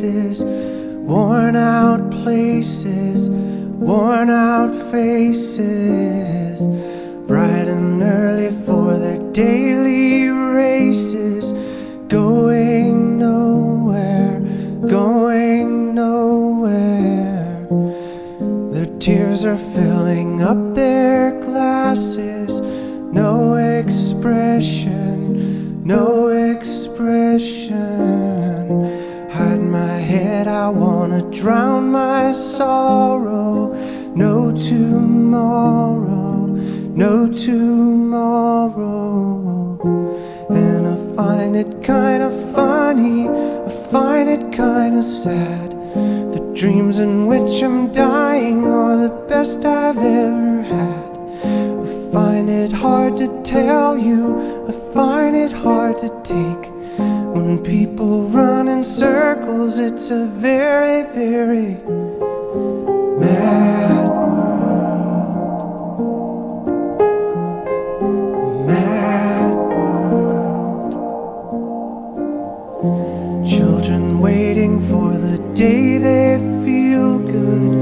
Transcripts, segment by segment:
faces, worn out places, worn out faces, bright and early for their daily races, going nowhere, going nowhere. Their tears are filling up their glasses, no expression, no expression. Hide my head, I wanna drown my sorrow. No tomorrow, no tomorrow. And I find it kinda funny, I find it kinda sad. The dreams in which I'm dying are the best I've ever had. I find it hard to tell you, I find it hard to take. When people run in circles, it's a very, very mad world. Mad world. Children waiting for the day they feel good.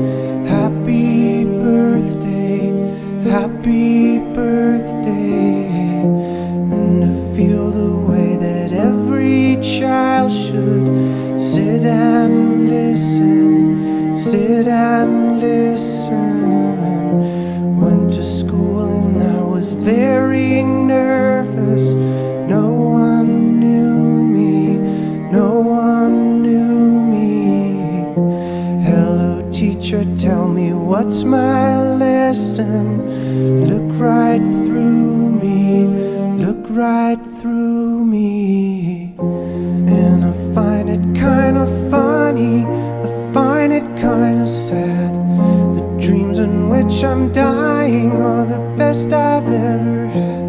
Happy birthday, happy birthday. And to feel the way that every child should sit and listen, sit and listen. Went to school and I was very nervous. No one knew me, no one knew me. Hello teacher, tell me what's my lesson. Look right through me, look right through me. And I find it kinda funny, I find it kinda sad. The dreams in which I'm dying are the best I've ever had.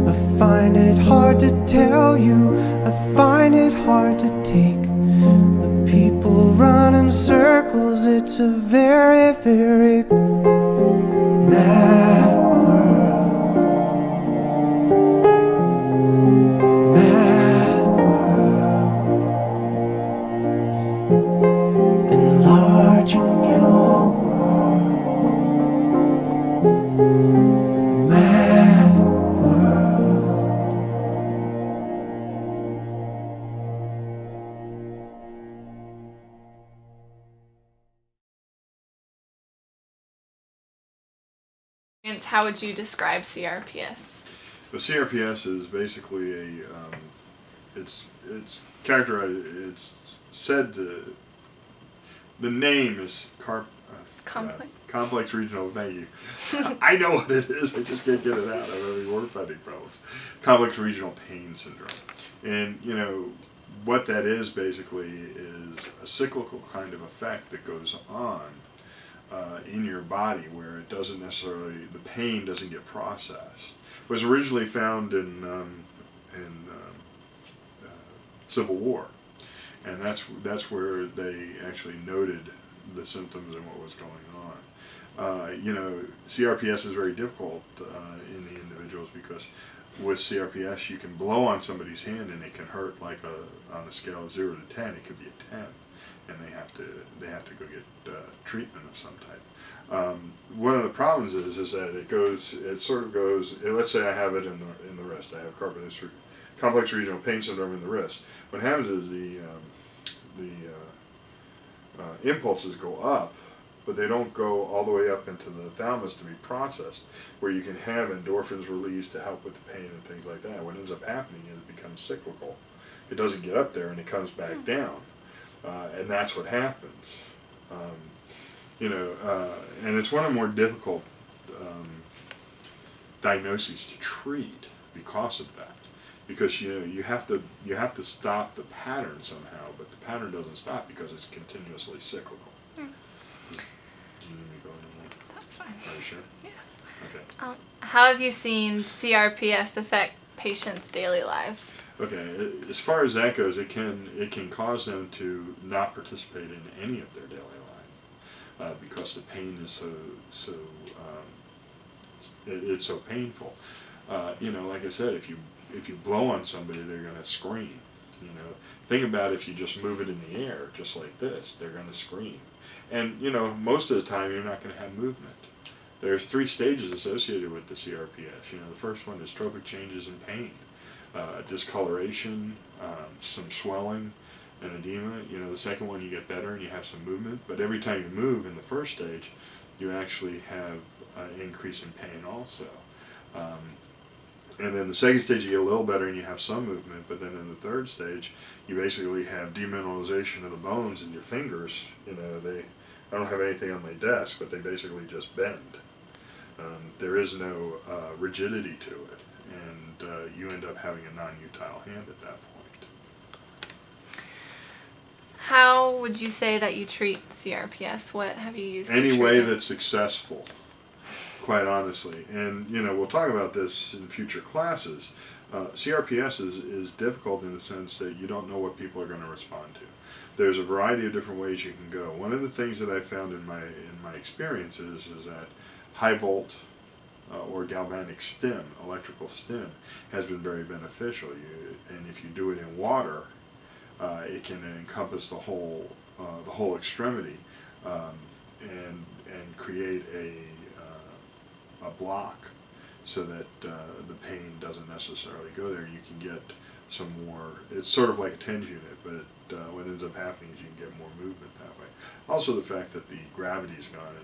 I find it hard to tell you, I find it hard to take. When people run in circles, it's a very, very mad world. Mad world. Enlarging your world. Mad world. How would you describe CRPS? Well, CRPS is basically it's characterized. It's said to. The name is complex regional. Thank you. I know what it is. I just can't get it out. I'm having word finding problems. Complex regional pain syndrome, and you know what that is basically is a cyclical kind of effect that goes on in your body where it doesn't necessarily, the pain doesn't get processed. It was originally found in Civil War, and that's where they actually noted the symptoms and what was going on. You know, CRPS is very difficult in the individuals because with CRPS you can blow on somebody's hand and it can hurt like on a scale of 0 to 10, it could be a 10. And they have to go get treatment of some type. One of the problems is that it sort of goes. Let's say I have it in the wrist. I have complex regional pain syndrome in the wrist. What happens is the impulses go up, but they don't go all the way up into the thalamus to be processed, where you can have endorphins released to help with the pain and things like that. What ends up happening is it becomes cyclical. It doesn't get up there and it comes back down. And that's what happens, you know, and it's one of the more difficult diagnoses to treat because of that, because you know you have to stop the pattern somehow, but the pattern doesn't stop because it's continuously cyclical. Do you need me to go anymore? That's fine. Are you sure? Yeah. Okay. How have you seen CRPS affect patients' daily lives? Okay, as far as that goes, it can cause them to not participate in any of their daily life because the pain is it's so painful. You know, like I said, if you blow on somebody, they're going to scream. You know, think about if you just move it in the air, just like this, they're going to scream. And, you know, most of the time you're not going to have movement. There's 3 stages associated with the CRPS. You know, the first one is trophic changes in pain, discoloration, some swelling, and edema. You know, the second one you get better and you have some movement, but every time you move in the first stage, you actually have an increase in pain also. And then the second stage you get a little better and you have some movement, but then in the third stage you basically have demineralization of the bones in your fingers. You know, I don't have anything on my desk, but they basically just bend. There is no rigidity to it, and you end up having a non-utile hand at that point. How would you say that you treat CRPS? What have you used? Any way that's successful, quite honestly. And, you know, we'll talk about this in future classes. CRPS is difficult in the sense that you don't know what people are going to respond to. There's a variety of different ways you can go. One of the things that I found in my experiences is that high volt or galvanic stim, electrical stim, has been very beneficial. And if you do it in water, it can encompass the whole extremity and create a block so that the pain doesn't necessarily go there. You can get some more. It's sort of like a TENS unit, but what ends up happening is you can get more movement that way. Also, the fact that the gravity's gone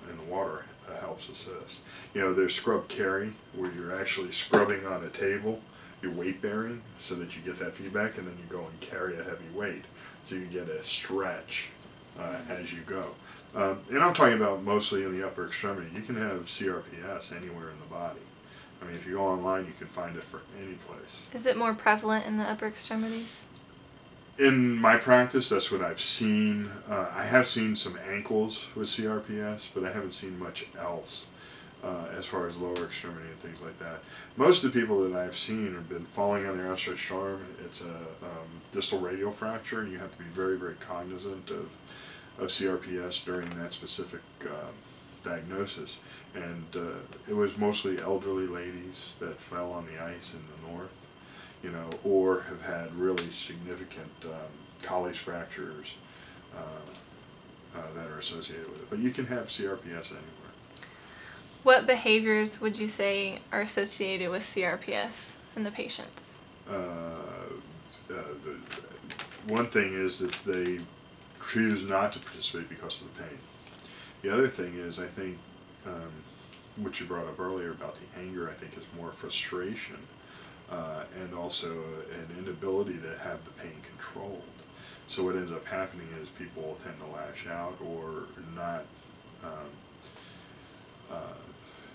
in the water helps assist. You know, there's scrub carry, where you're actually scrubbing on a table, you're weight bearing, so that you get that feedback, and then you go and carry a heavy weight, so you get a stretch as you go. And I'm talking about mostly in the upper extremity. You can have CRPS anywhere in the body. I mean, if you go online, you can find it for any place. Is it more prevalent in the upper extremities? In my practice, that's what I've seen. I have seen some ankles with CRPS, but I haven't seen much else as far as lower extremity and things like that. Most of the people that I've seen have been falling on their outstretched arm. It's a distal radial fracture, and you have to be very, very cognizant of CRPS during that specific diagnosis. And it was mostly elderly ladies that fell on the ice in the north, you know, or have had really significant Colles fractures that are associated with it. But you can have CRPS anywhere. What behaviors would you say are associated with CRPS in the patients? One thing is that they choose not to participate because of the pain. The other thing is, I think, what you brought up earlier about the anger, I think is more frustration and also an inability to have the pain controlled. So what ends up happening is people tend to lash out or not.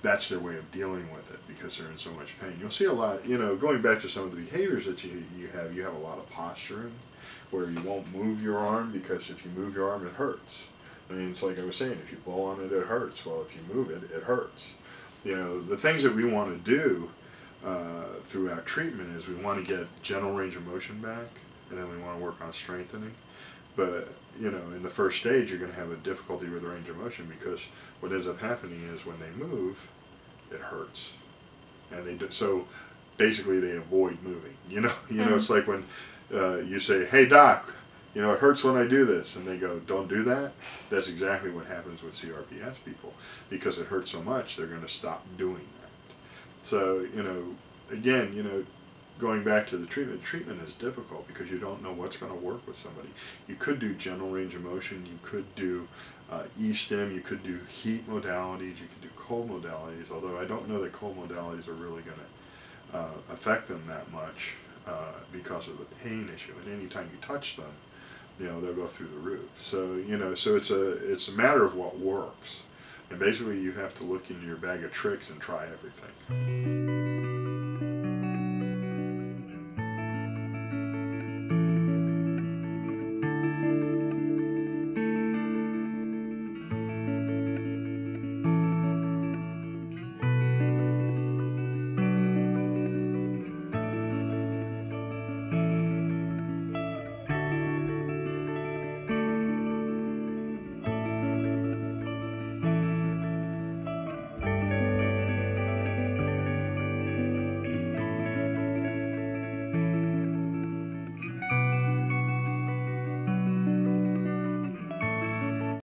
That's their way of dealing with it because they're in so much pain. You'll see a lot, you know, going back to some of the behaviors that you have a lot of posturing where you won't move your arm because if you move your arm, it hurts. I mean, it's like I was saying, if you blow on it, it hurts. Well, if you move it, it hurts. You know, the things that we want to do throughout treatment is we want to get general range of motion back, and then we want to work on strengthening. But, you know, in the first stage, you're going to have a difficulty with range of motion because what ends up happening is when they move, it hurts. And so basically they avoid moving. You know, it's like when you say, "Hey doc, you know, it hurts when I do this," and they go, "Don't do that." That's exactly what happens with CRPS people. Because it hurts so much, they're going to stop doing that. So, you know, again, you know, going back to the treatment is difficult because you don't know what's going to work with somebody. You could do general range of motion, you could do E-stim, you could do heat modalities, you could do cold modalities, although I don't know that cold modalities are really going to affect them that much because of the pain issue. And anytime you touch them, you know, they'll go through the roof. So, you know, so it's a matter of what works. And basically you have to look into your bag of tricks and try everything.